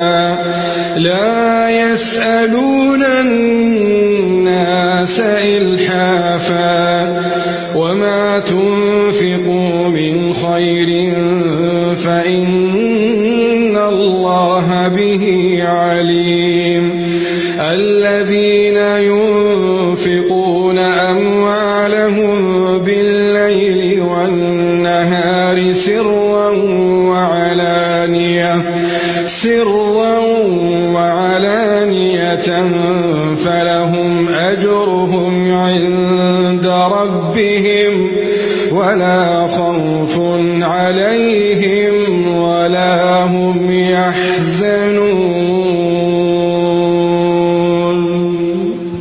لا يسألون الناس إلحافا وما تنفقوا من خير فإن الله به عليم. الذين ينفقون أموالهم بالليل والنهار سرا وعلانية فلهم أجرهم عند ربهم ولا خوف عليهم ولا هم يحزنون.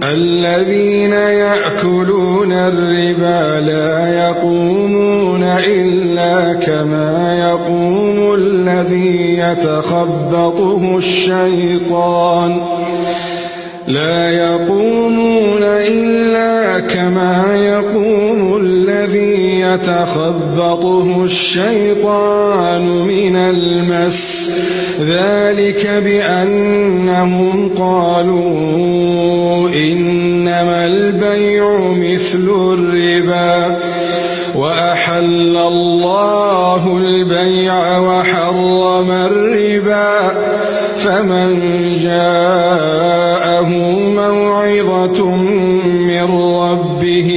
الذين يأكلون الربا لا يقومون إلا كما يقوم الذي يتخبطه الشيطان من المس، ذلك بأنهم قالوا إنما البيع مثل الربا وأحل الله البيع وحرم الربا، فمن جاءه موعظة من ربه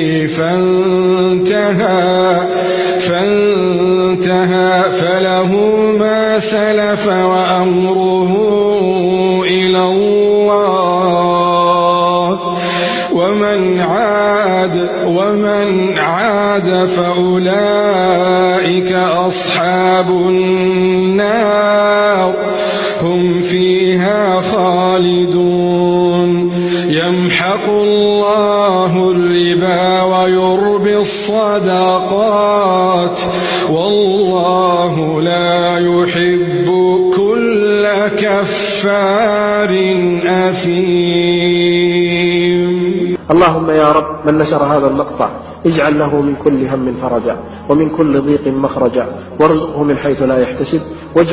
فانتهى فله ما سلف وأمره إلى الله، ومن عاد فأولئك أصحاب النار هم فيها خالدون. يمحق الله الربا ويربي الصدقات والله لا يحب كل كفار أثيم. اللهم يا رب من نشر هذا المقطع اجعل له من كل هم فرجا ومن كل ضيق مخرجا، وارزقه من حيث لا يحتسب،